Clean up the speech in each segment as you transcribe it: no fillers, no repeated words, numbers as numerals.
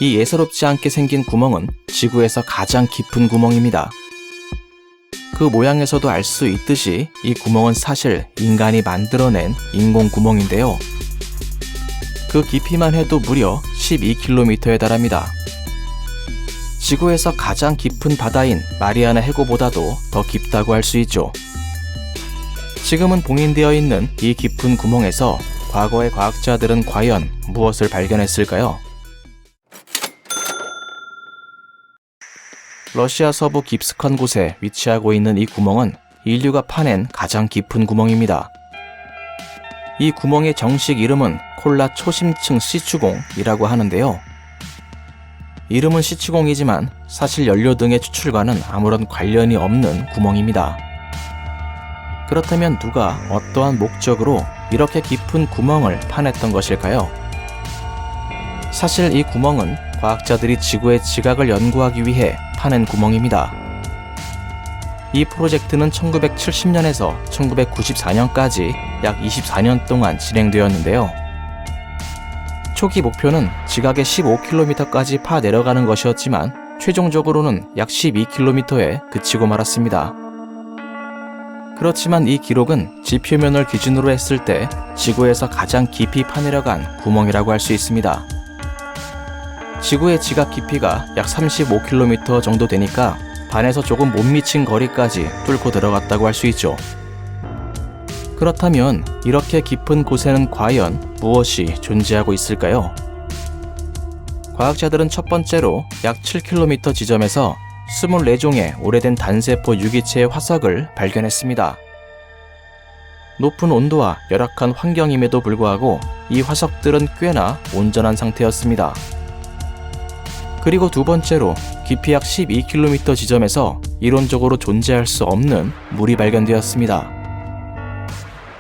이 예사롭지 않게 생긴 구멍은 지구에서 가장 깊은 구멍입니다. 그 모양에서도 알 수 있듯이 이 구멍은 사실 인간이 만들어낸 인공 구멍인데요. 그 깊이만 해도 무려 12km에 달합니다. 지구에서 가장 깊은 바다인 마리아나 해구보다도 더 깊다고 할 수 있죠. 지금은 봉인되어 있는 이 깊은 구멍에서 과거의 과학자들은 과연 무엇을 발견했을까요? 러시아 서부 깊숙한 곳에 위치하고 있는 이 구멍은 인류가 파낸 가장 깊은 구멍입니다. 이 구멍의 정식 이름은 콜라 초심층 시추공이라고 하는데요. 이름은 시추공이지만 사실 연료 등의 추출과는 아무런 관련이 없는 구멍입니다. 그렇다면 누가 어떠한 목적으로 이렇게 깊은 구멍을 파냈던 것일까요? 사실 이 구멍은 과학자들이 지구의 지각을 연구하기 위해 파낸 구멍입니다. 이 프로젝트는 1970년에서 1994년까지 약 24년 동안 진행되었는데요. 초기 목표는 지각의 15km까지 파 내려가는 것이었지만 최종적으로는 약 12km에 그치고 말았습니다. 그렇지만 이 기록은 지표면을 기준으로 했을 때 지구에서 가장 깊이 파내려간 구멍이라고 할 수 있습니다. 지구의 지각 깊이가 약 35km 정도 되니까 반에서 조금 못 미친 거리까지 뚫고 들어갔다고 할 수 있죠. 그렇다면 이렇게 깊은 곳에는 과연 무엇이 존재하고 있을까요? 과학자들은 첫 번째로 약 7km 지점에서 24종의 오래된 단세포 유기체의 화석을 발견했습니다. 높은 온도와 열악한 환경임에도 불구하고 이 화석들은 꽤나 온전한 상태였습니다. 그리고 두 번째로 깊이 약 12km 지점에서 이론적으로 존재할 수 없는 물이 발견되었습니다.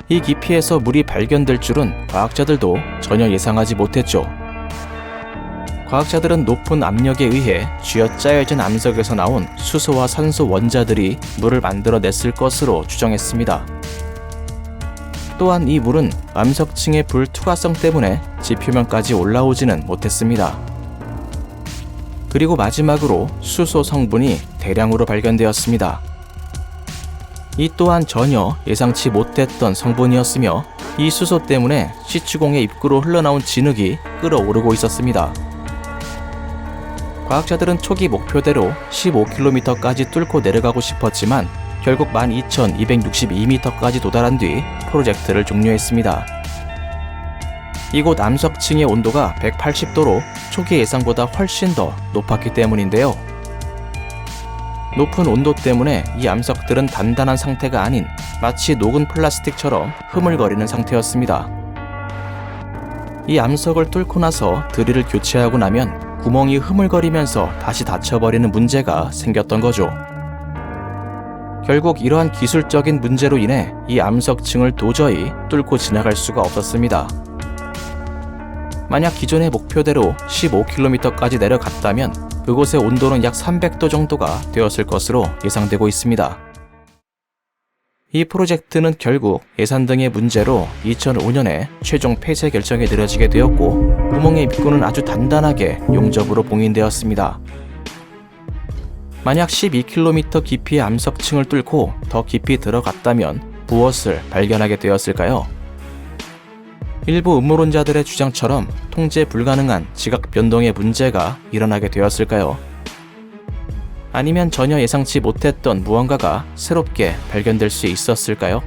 이 깊이에서 물이 발견될 줄은 과학자들도 전혀 예상하지 못했죠. 과학자들은 높은 압력에 의해 쥐어짜여진 암석에서 나온 수소와 산소 원자들이 물을 만들어냈을 것으로 추정했습니다. 또한 이 물은 암석층의 불 투과성 때문에 지표면까지 올라오지는 못했습니다. 그리고 마지막으로 수소 성분이 대량으로 발견되었습니다. 이 또한 전혀 예상치 못했던 성분이었으며 이 수소 때문에 시추공의 입구로 흘러나온 진흙이 끓어오르고 있었습니다. 과학자들은 초기 목표대로 15km까지 뚫고 내려가고 싶었지만 결국 12,262m까지 도달한 뒤 프로젝트를 종료했습니다. 이곳 암석층의 온도가 180도로 초기 예상보다 훨씬 더 높았기 때문인데요. 높은 온도 때문에 이 암석들은 단단한 상태가 아닌 마치 녹은 플라스틱처럼 흐물거리는 상태였습니다. 이 암석을 뚫고 나서 드릴을 교체하고 나면 구멍이 흐물거리면서 다시 닫혀버리는 문제가 생겼던 거죠. 결국 이러한 기술적인 문제로 인해 이 암석층을 도저히 뚫고 지나갈 수가 없었습니다. 만약 기존의 목표대로 15km까지 내려갔다면 그곳의 온도는 약 300도 정도가 되었을 것으로 예상되고 있습니다. 이 프로젝트는 결국 예산 등의 문제로 2005년에 최종 폐쇄 결정이 내려지게 되었고 구멍의 입구는 아주 단단하게 용접으로 봉인되었습니다. 만약 12km 깊이의 암석층을 뚫고 더 깊이 들어갔다면 무엇을 발견하게 되었을까요? 일부 음모론자들의 주장처럼 통제 불가능한 지각 변동의 문제가 일어나게 되었을까요? 아니면 전혀 예상치 못했던 무언가가 새롭게 발견될 수 있었을까요?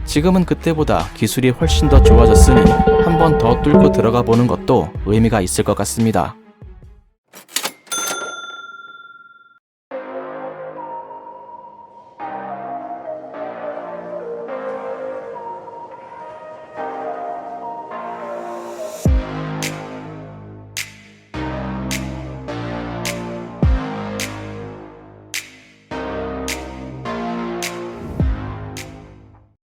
지금은 그때보다 기술이 훨씬 더 좋아졌으니 한 번 더 뚫고 들어가 보는 것도 의미가 있을 것 같습니다.